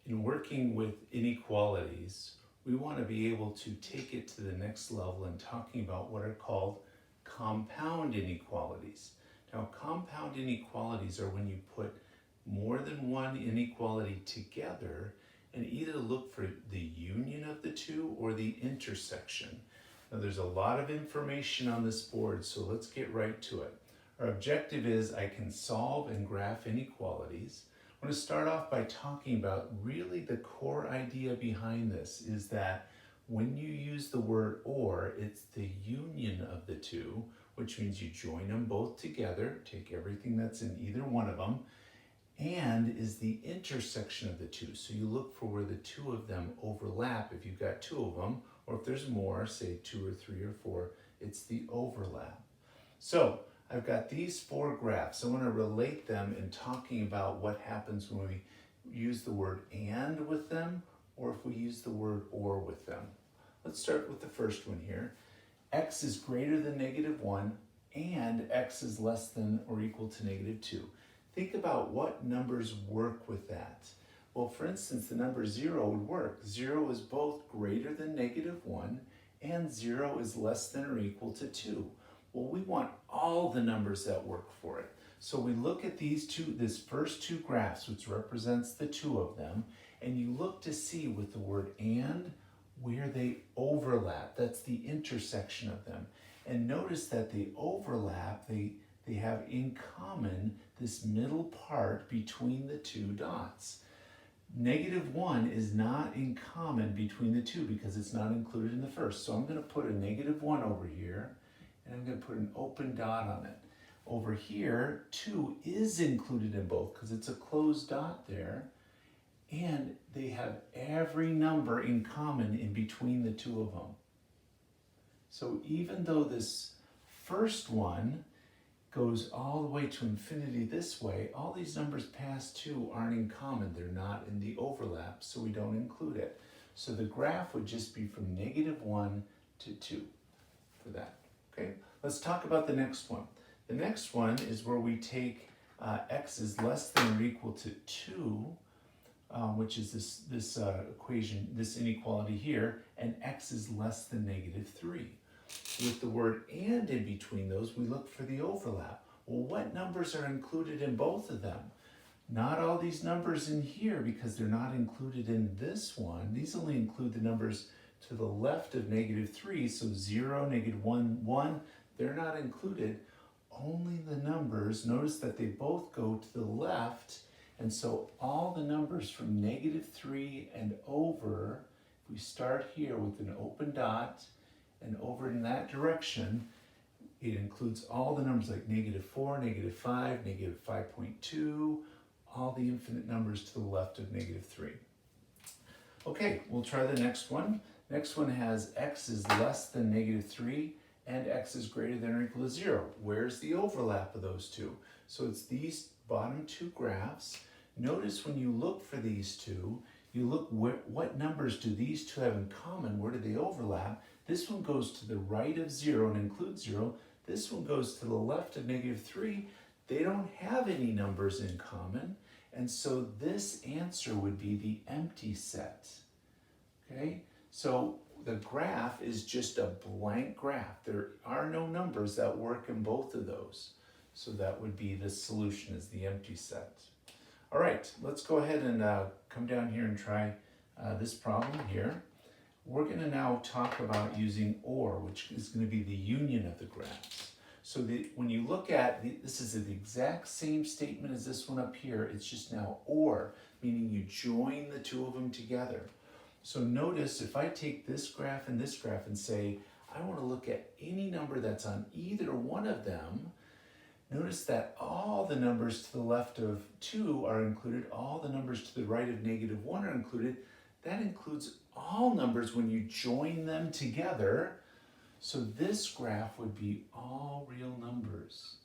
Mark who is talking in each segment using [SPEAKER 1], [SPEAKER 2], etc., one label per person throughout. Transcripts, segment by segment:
[SPEAKER 1] In working with inequalities, we want to be able to take it to the next level in talking about what are called compound inequalities. Now, compound inequalities are when you put more than one inequality together and either look for the union of the two or the intersection. Now, there's a lot of information on this board, so let's get right to it. Our objective is I can solve and graph inequalities. I'm going to start off by talking about really the core idea behind this is that when you use the word or, it's the union of the two, which means you join them both together, take everything that's in either one of them, and is the intersection of the two. So you look for where the two of them overlap. If you've got two of them, or if there's more, say 2 or 3 or 4, it's the overlap. So I've got these 4 graphs. I want to relate them in talking about what happens when we use the word and with them, or if we use the word or with them. Let's start with the first one here. X is greater than -1 and x is less than or equal to -2. Think about what numbers work with that. Well, for instance, the number 0 would work. 0 is both greater than -1 and 0 is less than or equal to 2. Well, we want all the numbers that work for it. So we look at this first 2 graphs, which represents the 2 of them, and you look to see with the word and where they overlap. That's the intersection of them. And notice that they overlap, they have in common this middle part between the 2 dots. -1 is not in common between the 2 because it's not included in the first. So I'm going to put a -1 over here, and I'm going to put an open dot on it. Over here, 2 is included in both because it's a closed dot there, and they have every number in common in between the 2 of them. So even though this first one goes all the way to infinity this way, all these numbers past 2 aren't in common. They're not in the overlap, so we don't include it. So the graph would just be from -1 to 2 for that. Okay, let's talk about the next one. The next one is where we take x is less than or equal to 2, which is this equation, this inequality here, and x is less than -3. With the word and in between those, we look for the overlap. Well, what numbers are included in both of them? Not all these numbers in here because they're not included in this one. These only include the numbers to the left of -3, so 0, -1, 1, they're not included. Only the numbers, notice that they both go to the left, and so all the numbers from -3 and over, if we start here with an open dot and over in that direction, it includes all the numbers like -4, -5, -5.2, all the infinite numbers to the left of -3. Okay, we'll try the next one. Next one has x is less than -3 and x is greater than or equal to 0. Where's the overlap of those two? So it's these bottom 2 graphs. Notice when you look for these two, you look what numbers do these two have in common? Where do they overlap? This one goes to the right of 0 and includes 0. This one goes to the left of -3. They don't have any numbers in common. And so this answer would be the empty set. Okay? So the graph is just a blank graph. There are no numbers that work in both of those. So that would be the solution, is the empty set. All right, let's go ahead and come down here and try this problem here. We're going to now talk about using or, which is going to be the union of the graphs. So when you look at, this is the exact same statement as this one up here. It's just now or, meaning you join the 2 of them together. So notice if I take this graph and say, I want to look at any number that's on either one of them, notice that all the numbers to the left of 2 are included, all the numbers to the right of -1 are included. That includes all numbers when you join them together. So this graph would be all real numbers.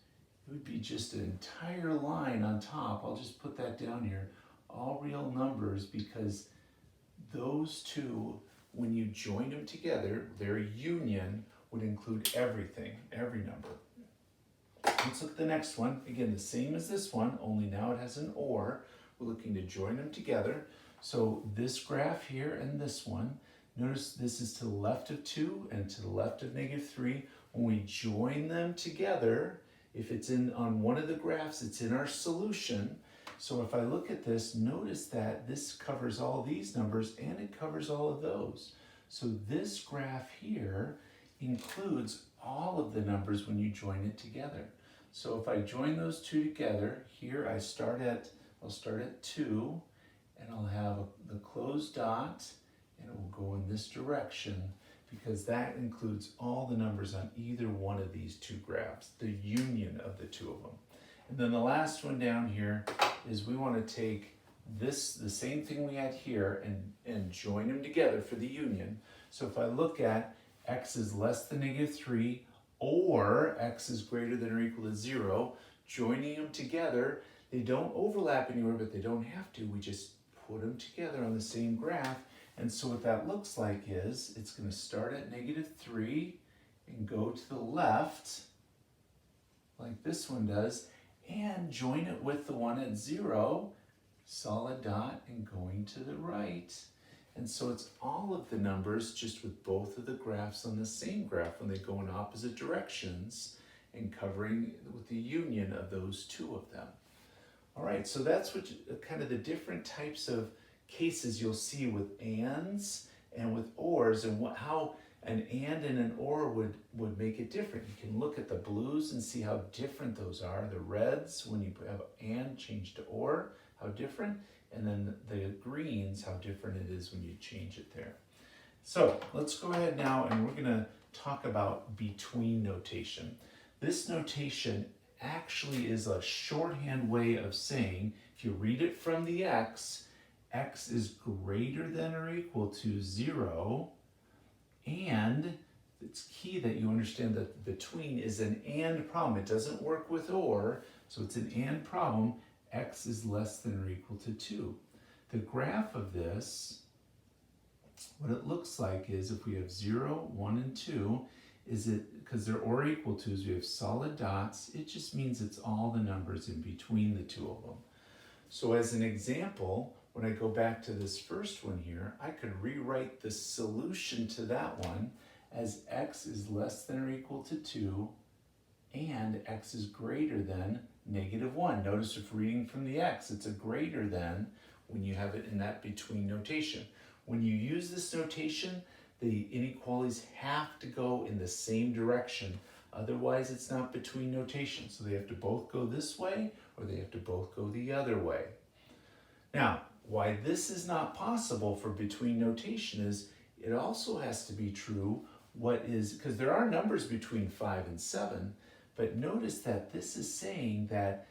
[SPEAKER 1] It would be just an entire line on top. I'll just put that down here. All real numbers, because those two, when you join them together, their union would include everything, every number. Let's look at the next one. Again, the same as this one, only now it has an or. We're looking to join them together. So this graph here and this one, notice this is to the left of 2 and to the left of -3. When we join them together, if it's on one of the graphs, it's in our solution. So if I look at this, notice that this covers all these numbers and it covers all of those. So this graph here includes all of the numbers when you join it together. So if I join those two together, here I'll start at 2, and I'll have the closed dot, and it will go in this direction because that includes all the numbers on either one of these two graphs, the union of the two of them. And then the last one down here is we want to take this, the same thing we had here, and join them together for the union. So if I look at x is less than -3 or x is greater than or equal to 0, joining them together, they don't overlap anywhere, but they don't have to. We just put them together on the same graph. And so what that looks like is it's going to start at -3 and go to the left like this one does, and join it with the one at 0, solid dot, and going to the right. And so it's all of the numbers just with both of the graphs on the same graph when they go in opposite directions and covering with the union of those two of them. All right, so that's what kind of the different types of cases you'll see with ands and with ors, and how an and an or would make it different. You can look at the blues and see how different those are. The reds, when you have and change to or, how different, and then the greens, how different it is when you change it there. So let's go ahead now and we're going to talk about between notation. This notation actually is a shorthand way of saying, if you read it from the x is greater than or equal to 0, and it's key that you understand that between is an and problem. It doesn't work with or, so it's an and problem. X is less than or equal to 2. The graph of this, what it looks like is if we have 0, 1, and 2, is it, because they're or equal to's, we have solid dots, it just means it's all the numbers in between the two of them. So as an example, when I go back to this first one here, I could rewrite the solution to that one as x is less than or equal to 2 and x is greater than -1. Notice if reading from the x, it's a greater than when you have it in that between notation. When you use this notation, the inequalities have to go in the same direction. Otherwise, it's not between notation. So they have to both go this way or they have to both go the other way. Now, why this is not possible for between notation is it also has to be true because there are numbers between 5 and 7, but notice that this is saying that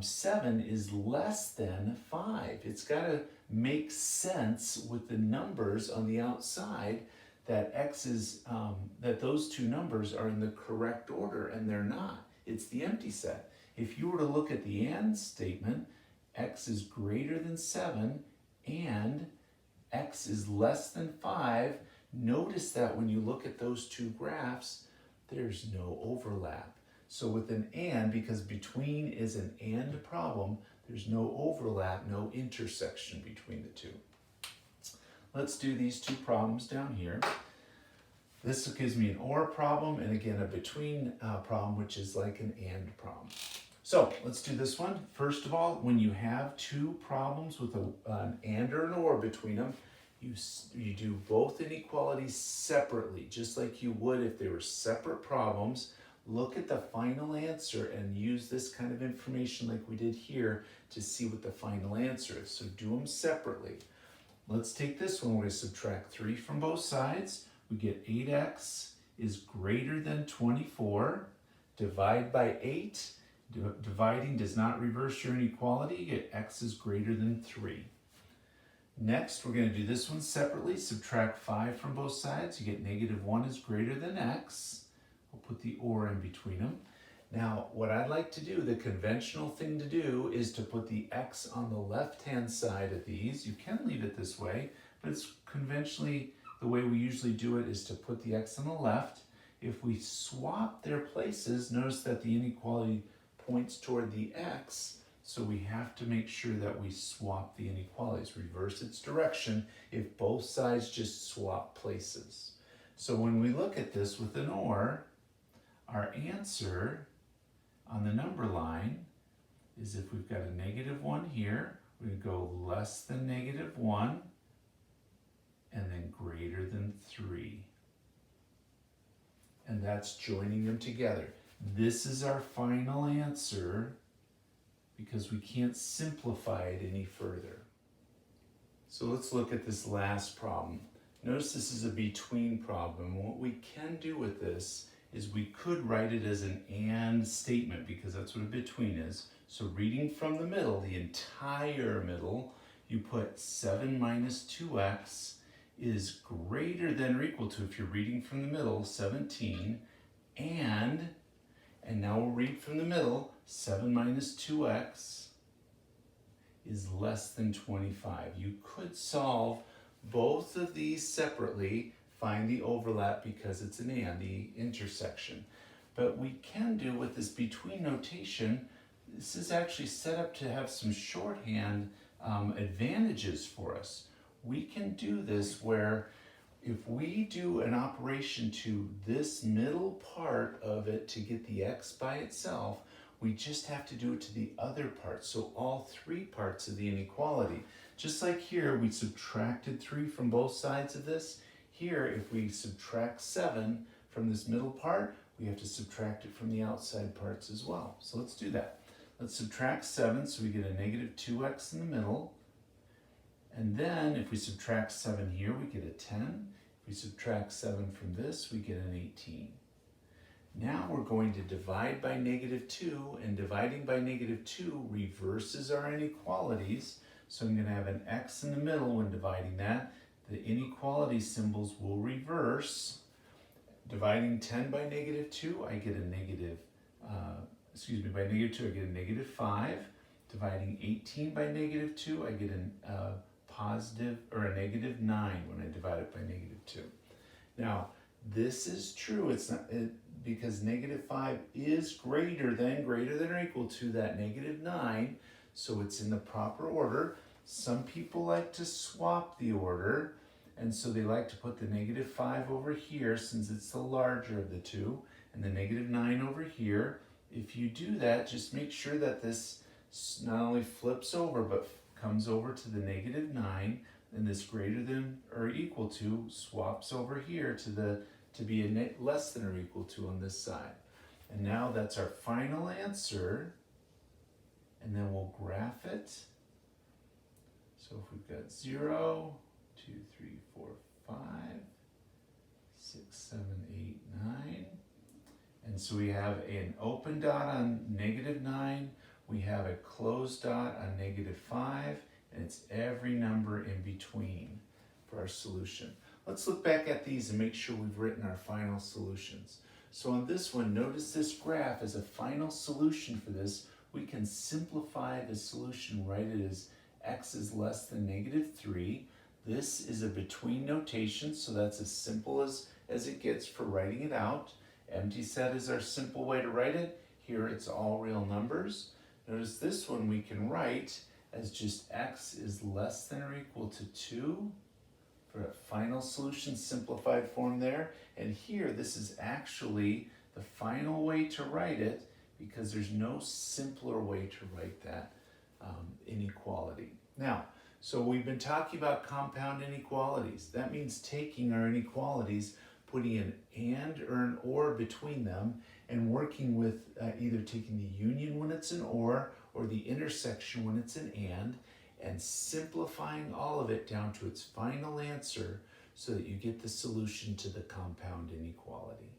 [SPEAKER 1] 7 is less than 5. It's got to make sense with the numbers on the outside that that those two numbers are in the correct order, and they're not. It's the empty set. If you were to look at the and statement, x is greater than 7 and x is less than 5, notice that when you look at those two graphs, there's no overlap. So with an and, because between is an and problem, there's no overlap, no intersection between the two. Let's do these two problems down here. This gives me an or problem and again a between problem, which is like an and problem. So let's do this one. First of all, when you have two problems with an and or an or between them, you do both inequalities separately, just like you would if they were separate problems. Look at the final answer and use this kind of information like we did here to see what the final answer is. So do them separately. Let's take this one. We're going to subtract 3 from both sides. We get 8x is greater than 24. Divide by 8. Dividing does not reverse your inequality. You get x is greater than 3. Next, we're going to do this one separately. Subtract 5 from both sides. You get -1 is greater than x. We'll put the or in between them. Now, what I'd like to do, the conventional thing to do, is to put the x on the left-hand side of these. You can leave it this way, but it's conventionally, the way we usually do it is to put the x on the left. If we swap their places, notice that the inequality points toward the x, So we have to make sure that we swap the inequalities, reverse its direction if both sides just swap places. So when we look at this with an OR, our answer on the number line is if we've got a -1 here, we go less than -1 and then greater than 3. And that's joining them together. This is our final answer because we can't simplify it any further. So let's look at this last problem. Notice this is a between problem. What we can do with this is we could write it as an and statement because that's what a between is. So reading from the middle, the entire middle, you put 7 minus 2x is greater than or equal to, if you're reading from the middle, 17, and now we'll read from the middle, 7 minus 2x is less than 25. You could solve both of these separately, find the overlap because it's an and, the intersection. But we can do with this between notation, this is actually set up to have some shorthand advantages for us. We can do this where if we do an operation to this middle part of it to get the x by itself, we just have to do it to the other part. So all 3 parts of the inequality. Just like here, we subtracted 3 from both sides of this. Here, if we subtract 7 from this middle part, we have to subtract it from the outside parts as well. So let's do that. Let's subtract 7, so we get a -2x in the middle. And then if we subtract 7 here, we get a 10. If we subtract 7 from this, we get an 18. Now we're going to divide by -2, and dividing by -2 reverses our inequalities. So I'm going to have an x in the middle when dividing that. The inequality symbols will reverse. Dividing 10 by -2, I get a by -2, I get a -5. Dividing 18 by -2, I get a positive or a -9 when I divide it by -2. Now, this is true. It's not because -5 is greater than or equal to that -9, so it's in the proper order. Some people like to swap the order, and so they like to put the -5 over here since it's the larger of the two, and the -9 over here. If you do that, just make sure that this not only flips over, but comes over to the -9, and this greater than or equal to swaps over here to be a less than or equal to on this side. And now that's our final answer, and then we'll graph it. So if we've got 0, 2, 3, 4, 5, 6, 7, 8, 9. And so we have an open dot on -9, we have a closed dot on -5, and it's every number in between for our solution. Let's look back at these and make sure we've written our final solutions. So on this one, notice this graph as a final solution for this. We can simplify the solution, write it as x is less than -3. This is a between notation, so that's as simple as it gets for writing it out. Empty set is our simple way to write it. Here it's all real numbers. Notice this one we can write as just x is less than or equal to 2 for a final solution simplified form there. And here this is actually the final way to write it because there's no simpler way to write that inequality. Now, so we've been talking about compound inequalities. That means taking our inequalities, putting an and or an or between them, and working with either taking the union when it's an or the intersection when it's an and simplifying all of it down to its final answer so that you get the solution to the compound inequality.